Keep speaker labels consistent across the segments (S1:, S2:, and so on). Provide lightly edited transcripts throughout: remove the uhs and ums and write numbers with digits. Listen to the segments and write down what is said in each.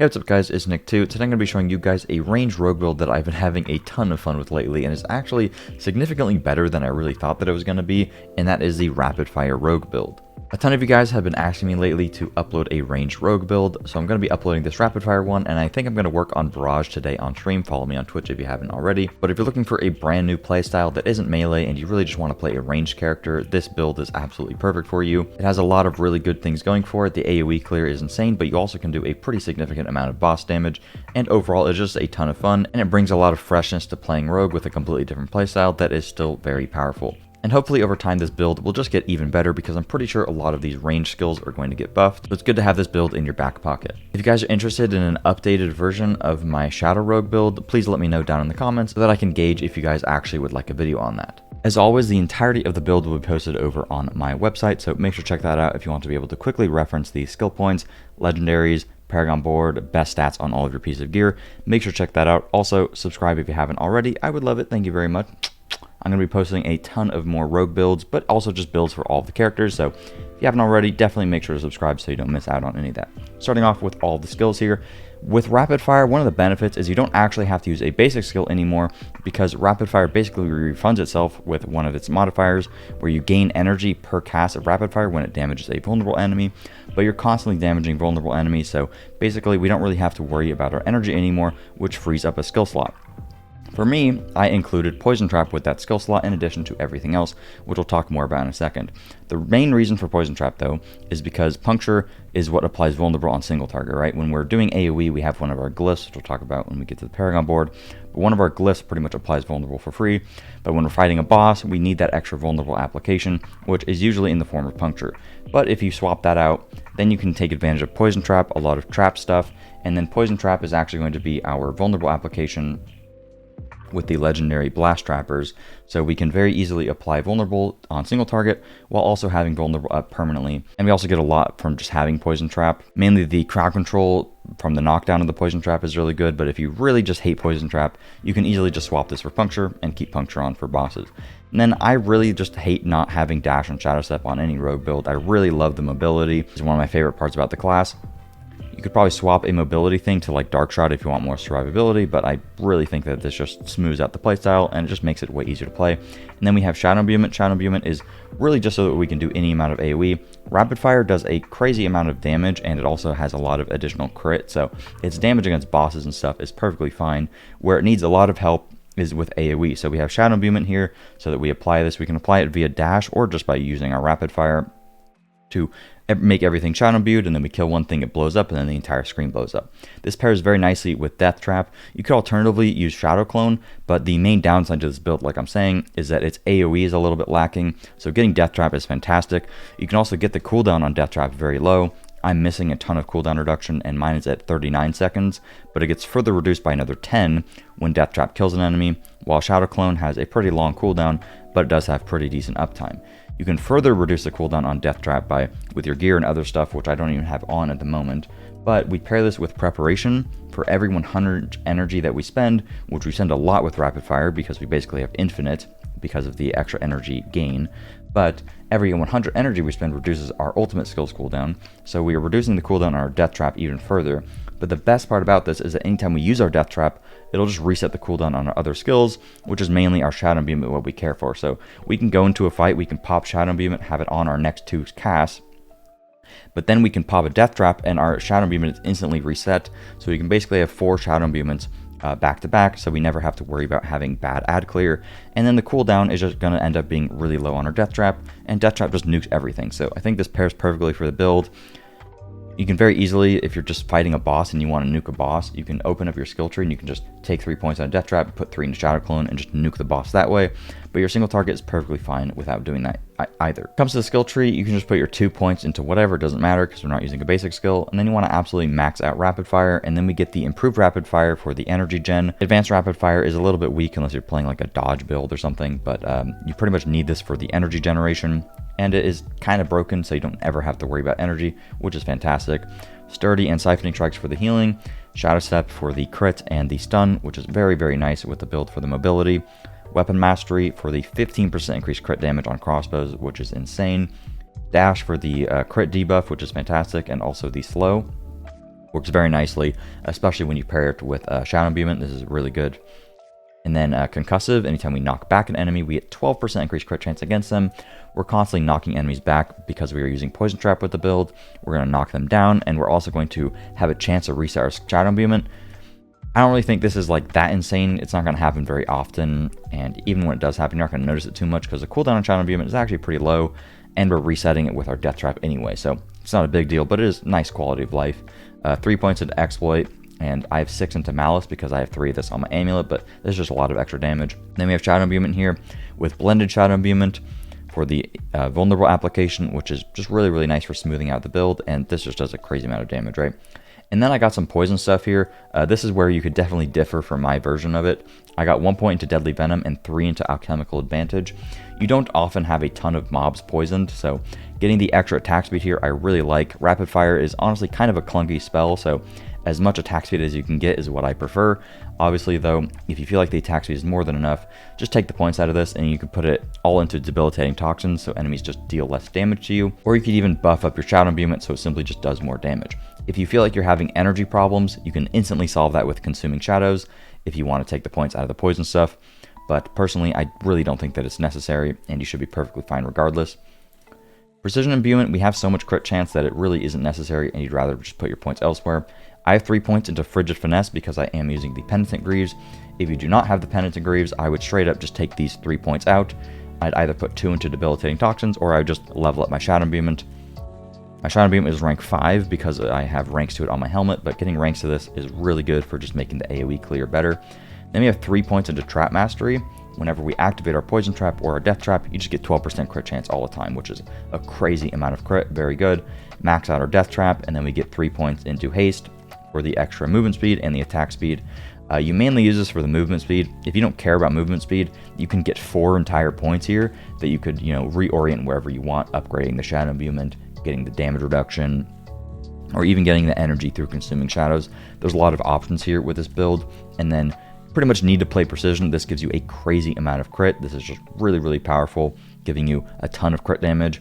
S1: Hey, what's up guys, it's Nick2. Today I'm going to be showing you guys a ranged rogue build that I've been having a ton of fun with lately, and is actually significantly better than I really thought that it was going to be, and that is the rapid fire rogue build. A ton of you guys have been asking me lately to upload a ranged rogue build, so I'm going to be uploading this rapid fire one, and I think I'm going to work on Barrage today on stream. Follow me on Twitch if you haven't already. But if you're looking for a brand new playstyle that isn't melee and you really just want to play a ranged character, this build is absolutely perfect for you. It has a lot of really good things going for it. The AoE clear is insane, but you also can do a pretty significant amount of boss damage, and overall it's just a ton of fun, and it brings a lot of freshness to playing rogue with a completely different playstyle that is still very powerful. And hopefully over time this build will just get even better, because I'm pretty sure a lot of these range skills are going to get buffed. So it's good to have this build in your back pocket. If you guys are interested in an updated version of my Shadow Rogue build, please let me know down in the comments so that I can gauge if you guys actually would like a video on that. As always, the entirety of the build will be posted over on my website, so make sure to check that out if you want to be able to quickly reference the skill points, legendaries, Paragon Board, best stats on all of your pieces of gear. Make sure to check that out. Also, subscribe if you haven't already. I would love it. Thank you very much. I'm going to be posting a ton of more rogue builds, but also just builds for all of the characters, so if you haven't already, definitely make sure to subscribe so you don't miss out on any of that. Starting off with all the skills here. With rapid fire, one of the benefits is you don't actually have to use a basic skill anymore, because rapid fire basically refunds itself with one of its modifiers, where you gain energy per cast of rapid fire when it damages a vulnerable enemy, but you're constantly damaging vulnerable enemies, so basically we don't really have to worry about our energy anymore, which frees up a skill slot. For me, I included Poison Trap with that skill slot in addition to everything else, which we'll talk more about in a second. The main reason for Poison Trap, though, is because Puncture is what applies vulnerable on single target, right? When we're doing AoE, we have one of our glyphs, which we'll talk about when we get to the Paragon Board, but one of our glyphs pretty much applies vulnerable for free, but when we're fighting a boss, we need that extra vulnerable application, which is usually in the form of Puncture. But if you swap that out, then you can take advantage of Poison Trap, a lot of trap stuff, and then Poison Trap is actually going to be our vulnerable application with the legendary blast trappers, so we can very easily apply vulnerable on single target while also having vulnerable up permanently. And we also get a lot from just having Poison Trap. Mainly the crowd control from the knockdown of the Poison Trap is really good, but if you really just hate Poison Trap, you can easily just swap this for Puncture and keep Puncture on for bosses. And then I really just hate not having dash and shadow step on any rogue build. I really love the mobility. It's one of my favorite parts about the class. You could probably swap a mobility thing to like Dark Shot if you want more survivability, but I really think that this just smooths out the playstyle and it just makes it way easier to play. And then we have Shadow Imbuement. Shadow Imbuement is really just so that we can do any amount of AoE. Rapid Fire does a crazy amount of damage, and it also has a lot of additional crit, so its damage against bosses and stuff is perfectly fine. Where it needs a lot of help is with AoE. So we have Shadow Imbuement here so that we apply this. We can apply it via dash or just by using our Rapid Fire to make everything shadow imbued, and then we kill one thing, it blows up, and then the entire screen blows up. This pairs very nicely with Death Trap. You could alternatively use Shadow Clone, but the main downside to this build, like I'm saying, is that its AoE is a little bit lacking, so getting Death Trap is fantastic. You can also get the cooldown on Death Trap very low. I'm missing a ton of cooldown reduction, and mine is at 39 seconds, but it gets further reduced by another 10 when Death Trap kills an enemy, while Shadow Clone has a pretty long cooldown, but it does have pretty decent uptime. You can further reduce the cooldown on Death Trap with your gear and other stuff, which I don't even have on at the moment. But we pair this with Preparation. For every 100 energy that we spend, which we spend a lot with Rapid Fire because we basically have infinite because of the extra energy gain, but every 100 energy we spend reduces our ultimate skills cooldown, so we are reducing the cooldown on our Death Trap even further. But the best part about this is that anytime we use our Death Trap, it'll just reset the cooldown on our other skills, which is mainly our Shadow Imbuement, what we care for. So we can go into a fight, we can pop Shadow Imbuement, have it on our next 2 casts, but then we can pop a Death Trap and our Shadow Imbuement is instantly reset. So we can basically have 4 Shadow Imbuments back to back, so we never have to worry about having bad ad clear. And then the cooldown is just going to end up being really low on our Death Trap, and Death Trap just nukes everything. So I think this pairs perfectly for the build. You can very easily, if you're just fighting a boss and you want to nuke a boss, you can open up your skill tree and you can just take 3 points on a Death Trap, put 3 into Shadow Clone, and just nuke the boss that way. But your single target is perfectly fine without doing that either. When it comes to the skill tree, you can just put your 2 points into whatever, it doesn't matter because we're not using a basic skill. And then you want to absolutely max out Rapid Fire, and then we get the improved Rapid Fire for the energy gen. Advanced Rapid Fire is a little bit weak unless you're playing like a dodge build or something, but you pretty much need this for the energy generation. And it is kind of broken, so you don't ever have to worry about energy, which is fantastic. Sturdy and Siphoning Strikes for the healing, Shadow Step for the crit and the stun, which is very, very nice with the build for the mobility. Weapon Mastery for the 15% increased crit damage on crossbows, which is insane. Dash for the crit debuff, which is fantastic, and also the slow. Works very nicely, especially when you pair it with Shadow Imbuement. This is really good. And then Concussive, anytime we knock back an enemy, we get 12% increased crit chance against them. We're constantly knocking enemies back because we are using Poison Trap with the build. We're going to knock them down, and we're also going to have a chance to reset our Shadow Imbuement. I don't really think this is like that insane. It's not going to happen very often, and even when it does happen, you're not going to notice it too much because the cooldown on Shadow Imbuement is actually pretty low, and we're resetting it with our Death Trap anyway, so it's not a big deal, but it is nice quality of life. 3 points into Exploit, and I have 6 into Malice because I have 3 of this on my amulet, but there's just a lot of extra damage. Then we have Shadow Imbuement here with Blended Shadow Imbuement for the vulnerable application, which is just really, really nice for smoothing out the build, and this just does a crazy amount of damage, right? And then I got some poison stuff here. This is where you could definitely differ from my version of it. I got 1 point into Deadly Venom and 3 into Alchemical Advantage. You don't often have a ton of mobs poisoned, so getting the extra attack speed here I really like. Rapid Fire is honestly kind of a clunky spell, so as much attack speed as you can get is what I prefer. Obviously though, if you feel like the attack speed is more than enough, just take the points out of this and you can put it all into Debilitating Toxins so enemies just deal less damage to you. Or you could even buff up your Shadow Imbuement so it simply just does more damage. If you feel like you're having energy problems, you can instantly solve that with Consuming Shadows if you want to take the points out of the poison stuff. But personally, I really don't think that it's necessary, and you should be perfectly fine regardless. Precision Imbuement, we have so much crit chance that it really isn't necessary, and you'd rather just put your points elsewhere. I have 3 points into Frigid Finesse because I am using the Penitent Greaves. If you do not have the Penitent Greaves, I would straight up just take these 3 points out. I'd either put 2 into Debilitating Toxins, or I would just level up my Shadow Imbuement. My Shadow Imbuement is rank 5 because I have ranks to it on my helmet, but getting ranks to this is really good for just making the AoE clear better. Then we have 3 points into Trap Mastery. Whenever we activate our Poison Trap or our Death Trap, you just get 12% crit chance all the time, which is a crazy amount of crit. Very good. Max out our Death Trap, and then we get 3 points into Haste for the extra movement speed and the attack speed. You mainly use this for the movement speed. If you don't care about movement speed, you can get 4 entire points here that you could, reorient wherever you want, upgrading the Shadow Imbuement, getting the damage reduction, or even getting the energy through Consuming Shadows. There's a lot of options here with this build, and then pretty much need to play Precision. This gives you a crazy amount of crit. This is just really, really powerful, giving you a ton of crit damage.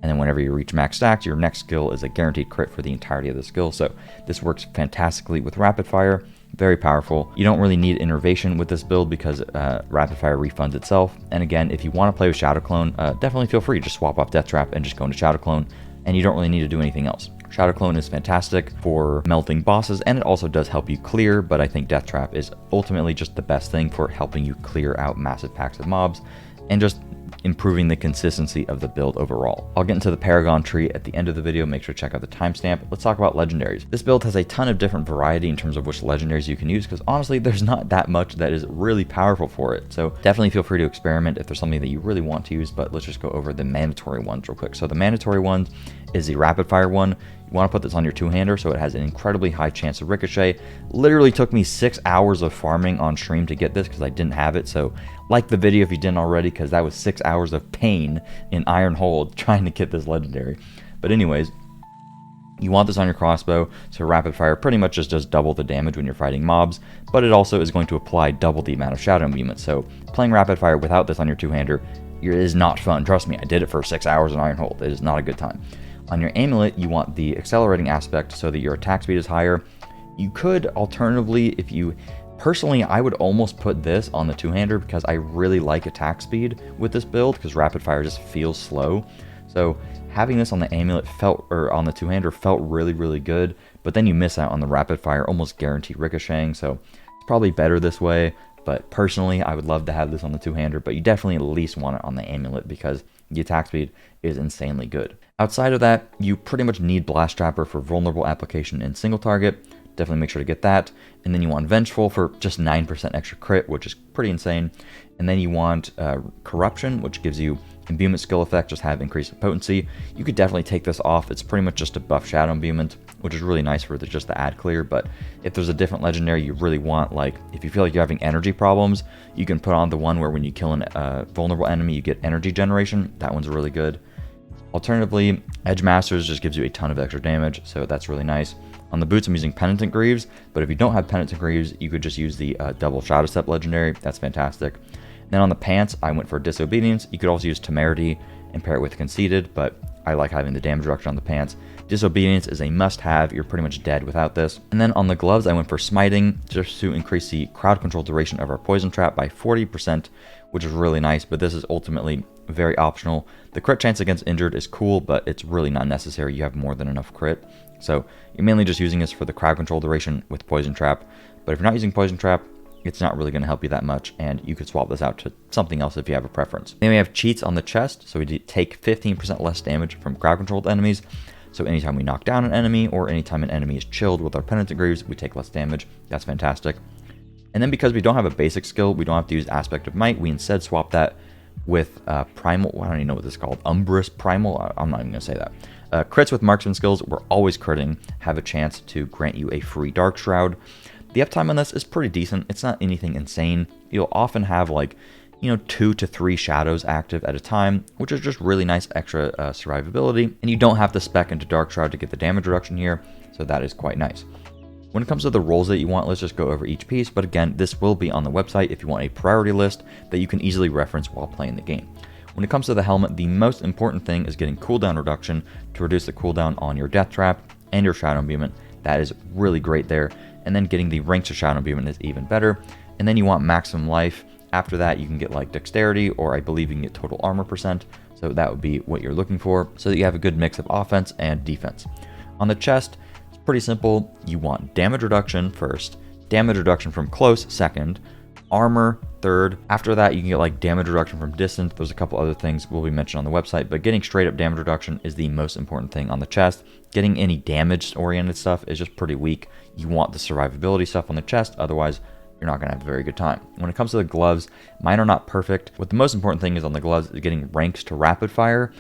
S1: And then whenever you reach max stacks, your next skill is a guaranteed crit for the entirety of the skill. So this works fantastically with Rapid Fire. Very powerful. You don't really need Innervation with this build because Rapid Fire refunds itself. And again, if you want to play with Shadow Clone, definitely feel free. Just swap off Death Trap and just go into Shadow Clone, and you don't really need to do anything else. Shadow Clone is fantastic for melting bosses, and it also does help you clear, but I think Death Trap is ultimately just the best thing for helping you clear out massive packs of mobs and just improving the consistency of the build overall. I'll get into the Paragon tree at the end of the video. Make sure to check out the timestamp. Let's talk about Legendaries. This build has a ton of different variety in terms of which Legendaries you can use, because honestly, there's not that much that is really powerful for it. So definitely feel free to experiment if there's something that you really want to use, but let's just go over the mandatory ones real quick. So the mandatory ones is the Rapid Fire one. You want to put this on your two-hander so it has an incredibly high chance of ricochet. Literally took me 6 hours of farming on stream to get this because I didn't have it. So like the video if you didn't already, because that was 6 hours of pain in Iron Hold trying to get this legendary. But anyways, you want this on your crossbow, so Rapid Fire pretty much just does double the damage when you're fighting mobs, but it also is going to apply double the amount of Shadow Imbuement. So playing Rapid Fire without this on your two-hander is not fun. Trust me, I did it for 6 hours in Iron Hold. It is not a good time. On your amulet, you want the accelerating aspect so that your attack speed is higher. You could alternatively, if you... Personally, I would almost put this on the two-hander because I really like attack speed with this build because Rapid Fire just feels slow. So having this on the amulet on the two-hander felt really, really good, but then you miss out on the Rapid Fire, almost guaranteed ricocheting, so it's probably better this way. But personally, I would love to have this on the two-hander, but you definitely at least want it on the amulet because the attack speed is insanely good. Outside of that, you pretty much need Blast Trapper for vulnerable application and single target. Definitely make sure to get that. And then you want Vengeful for just 9% extra crit, which is pretty insane. And then you want Corruption, which gives you Imbuement skill effect, just have increased potency. You could definitely take this off. It's pretty much just a buff Shadow Imbuement, which is really nice for just the ad clear. But if there's a different legendary you really want, like if you feel like you're having energy problems, you can put on the one where when you kill a vulnerable enemy, you get energy generation. That one's really good. Alternatively, Edge Masters just gives you a ton of extra damage, so that's really nice. On the boots, I'm using Penitent Greaves, but if you don't have Penitent Greaves, you could just use the double Shadow Step legendary. That's fantastic. Then on the pants, I went for Disobedience. You could also use Temerity and pair it with Conceited, but I like having the damage reduction on the pants. Disobedience is a must-have. You're pretty much dead without this. And then on the gloves, I went for Smiting just to increase the crowd control duration of our poison trap by 40%, which is really nice, but this is ultimately very optional. The crit chance against injured is cool, but it's really not necessary. You have more than enough crit. So you're mainly just using this for the crowd control duration with poison trap. But if you're not using poison trap, it's not really going to help you that much, and you could swap this out to something else if you have a preference. Then we have cheats on the chest, so we take 15% less damage from crowd controlled enemies. So anytime we knock down an enemy, or anytime an enemy is chilled with our Penitent Greaves, we take less damage. That's fantastic. And then because we don't have a basic skill, we don't have to use Aspect of Might, we instead swap that with Primal, I don't even know what this is called, Umbrous Primal, I'm not even going to say that. Crits with Marksman skills, we're always critting, have a chance to grant you a free Dark Shroud. The uptime on this is pretty decent. It's not anything insane. You'll often have like, 2 to 3 shadows active at a time, which is just really nice extra survivability. And you don't have to spec into Dark Shroud to get the damage reduction here, so that is quite nice. When it comes to the roles that you want, let's just go over each piece. But again, this will be on the website if you want a priority list that you can easily reference while playing the game. When it comes to the helmet, the most important thing is getting cooldown reduction to reduce the cooldown on your Death Trap and your Shadow Imbuement. That is really great there. And then getting the ranks of Shadow Imbuement is even better. And then you want maximum life. After that, you can get like Dexterity, or I believe you can get total armor %. So that would be what you're looking for, so that you have a good mix of offense and defense. On the chest, it's pretty simple. You want damage reduction first, damage reduction from close second, armor third. After that, you can get like damage reduction from distant. There's a couple other things will be mentioned on the website, but getting straight up damage reduction is the most important thing on the chest. Getting any damage oriented stuff is just pretty weak. You want the survivability stuff on the chest, otherwise you're not going to have a very good time. When it comes to the gloves, mine are not perfect. What the most important thing is on the gloves is getting ranks to rapid fire.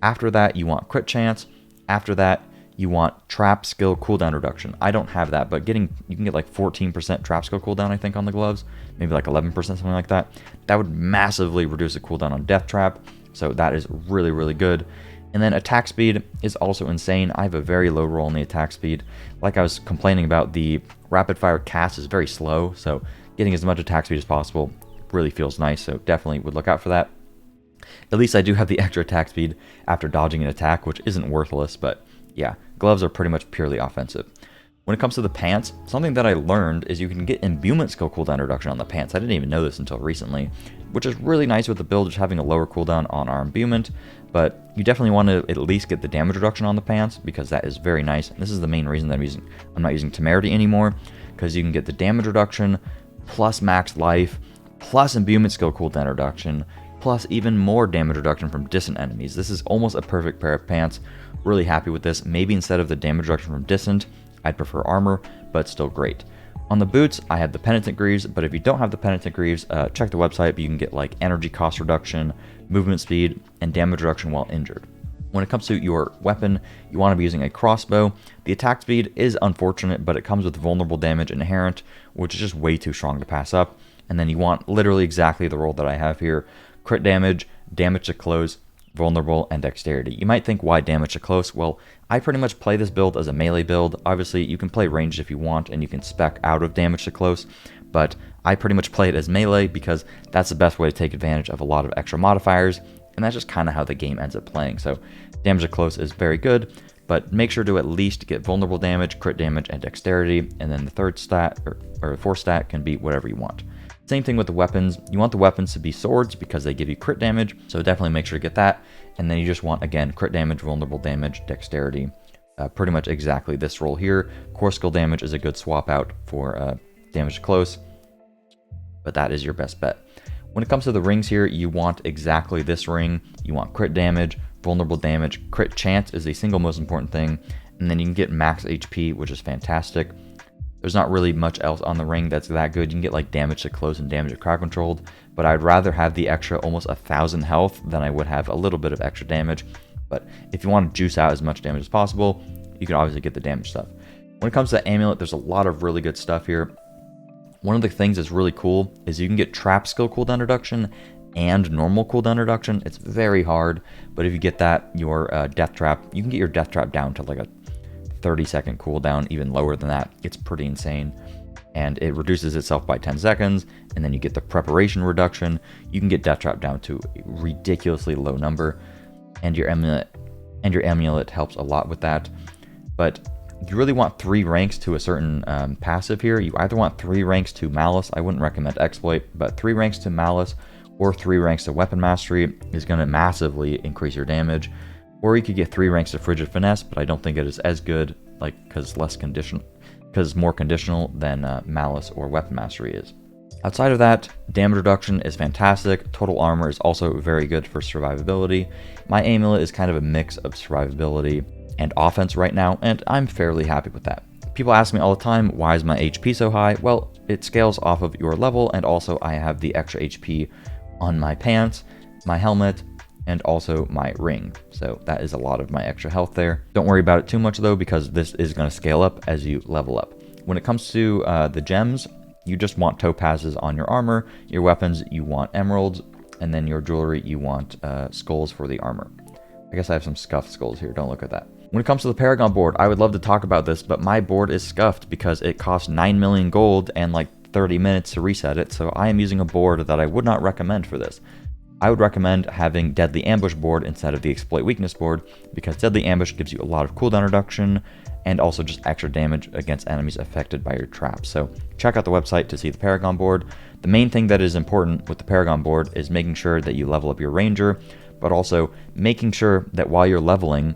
S1: After that, you want crit chance. After that, you want trap skill cooldown reduction. I don't have that, but you can get like 14% trap skill cooldown, I think, on the gloves. Maybe like 11%, something like that. That would massively reduce the cooldown on Death Trap. So that is really, really good. And then attack speed is also insane. I have a very low roll on the attack speed. Like I was complaining about, the rapid fire cast is very slow, so getting as much attack speed as possible really feels nice, so definitely would look out for that. At least I do have the extra attack speed after dodging an attack, which isn't worthless, but yeah, gloves are pretty much purely offensive. When it comes to the pants, something that I learned is you can get imbuement skill cooldown reduction on the pants. I didn't even know this until recently, which is really nice with the build, just having a lower cooldown on our imbuement, but you definitely want to at least get the damage reduction on the pants, because that is very nice. And this is the main reason that I'm not using Temerity anymore, because you can get the damage reduction, plus max life, plus imbuement skill cooldown reduction, plus even more damage reduction from distant enemies. This is almost a perfect pair of pants. Really happy with this. Maybe instead of the damage reduction from distant, I'd prefer armor, but still great. On the boots, I have the Penitent Greaves, but if you don't have the Penitent Greaves, check the website, but you can get like energy cost reduction, movement speed, and damage reduction while injured. When it comes to your weapon, you want to be using a crossbow. The attack speed is unfortunate, but it comes with vulnerable damage inherent, which is just way too strong to pass up. And then you want literally exactly the roll that I have here: crit damage, damage to close, vulnerable, and dexterity. You might think, why damage to close? Well, I pretty much play this build as a melee build. Obviously, you can play ranged if you want, and you can spec out of damage to close, but I pretty much play it as melee because that's the best way to take advantage of a lot of extra modifiers, and that's just kind of how the game ends up playing. So damage to close is very good, but make sure to at least get vulnerable damage, crit damage, and dexterity, and then the third stat, or fourth stat, can be whatever you want. Same thing with the weapons. You want the weapons to be swords because they give you crit damage, so definitely make sure to get that. And then you just want, again, crit damage, vulnerable damage, dexterity. Pretty much exactly this roll here. Core skill damage is a good swap out for damage to close, but that is your best bet. When it comes to the rings here, you want exactly this ring. You want crit damage, vulnerable damage, crit chance is the single most important thing, and then you can get max HP, which is fantastic. There's not really much else on the ring that's that good. You can get like damage to close and damage to crowd controlled, but I'd rather have the extra almost 1,000 health than I would have a little bit of extra damage. But if you want to juice out as much damage as possible, you can obviously get the damage stuff. When it comes to the amulet, there's a lot of really good stuff here. One of the things that's really cool is you can get trap skill cooldown reduction and normal cooldown reduction. It's very hard, but if you get that, your death trap, you can get your death trap down to like a 30-second cooldown, even lower than that. It's pretty insane, and it reduces itself by 10 seconds, and then you get the preparation reduction. You can get death trap down to a ridiculously low number. and your amulet helps a lot with that. But you really want 3 ranks to a certain passive here. You either want 3 ranks to Malice. I wouldn't recommend Exploit, but 3 ranks to Malice or 3 ranks to Weapon Mastery is going to massively increase your damage. Or you could get 3 ranks to Frigid Finesse, but I don't think it is as good, like, because it's more conditional than Malice or Weapon Mastery is. Outside of that, damage reduction is fantastic. Total armor is also very good for survivability. My amulet is kind of a mix of survivability and offense right now, and I'm fairly happy with that. People ask me all the time, why is my HP so high? Well, it scales off of your level, and also I have the extra HP on my pants, my helmet, and also my ring. So that is a lot of my extra health there. Don't worry about it too much though, because this is going to scale up as you level up. When it comes to the gems, you just want topazes on your armor. Your weapons, you want emeralds, and then your jewelry, you want skulls for the armor. I guess I have some scuffed skulls here. Don't look at that. When it comes to the Paragon board, I would love to talk about this, but my board is scuffed because it costs 9 million gold and like 30 minutes to reset it, so I am using a board that I would not recommend for this. I would recommend having Deadly Ambush board instead of the Exploit Weakness board, because Deadly Ambush gives you a lot of cooldown reduction and also just extra damage against enemies affected by your traps. So check out the website to see the Paragon board. The main thing that is important with the Paragon board is making sure that you level up your Ranger, but also making sure that while you're leveling,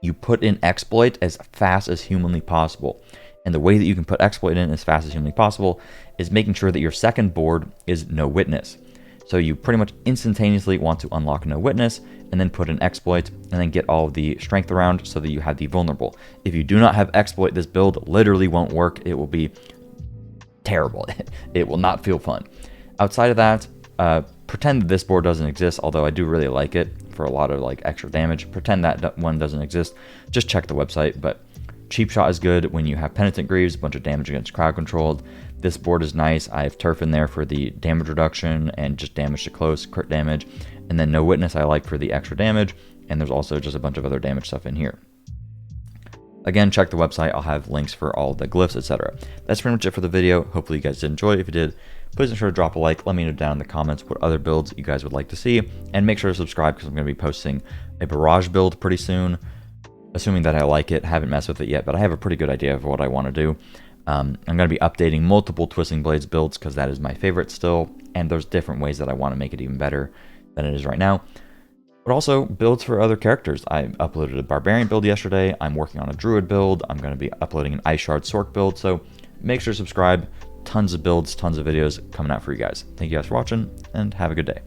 S1: you put in Exploit as fast as humanly possible. And the way that you can put Exploit in as fast as humanly possible is making sure that your second board is No Witness. So you pretty much instantaneously want to unlock No Witness and then put in Exploit and then get all of the strength around so that you have the Vulnerable. If you do not have Exploit, this build literally won't work. It will be terrible. It will not feel fun. Outside of that, pretend that this board doesn't exist, although I do really like it for a lot of like extra damage. Pretend that one doesn't exist. Just check the website. But Cheap Shot is good when you have Penitent Greaves, a bunch of damage against crowd controlled. This board is nice. I have Turf in there for the damage reduction and just damage to close, crit damage. And then No Witness I like for the extra damage. And there's also just a bunch of other damage stuff in here. Again, check the website. I'll have links for all the glyphs, etc. That's pretty much it for the video. Hopefully you guys did enjoy it. If you did, please make sure to drop a like. Let me know down in the comments what other builds you guys would like to see. And make sure to subscribe because I'm going to be posting a barrage build pretty soon. Assuming that I like it. Haven't messed with it yet, but I have a pretty good idea of what I want to do. I'm going to be updating multiple Twisting Blades builds because that is my favorite still. And there's different ways that I want to make it even better than it is right now. But also builds for other characters. I uploaded a Barbarian build yesterday. I'm working on a Druid build. I'm going to be uploading an Ice Shard Sork build. So make sure to subscribe. Tons of builds, tons of videos coming out for you guys. Thank you guys for watching and have a good day.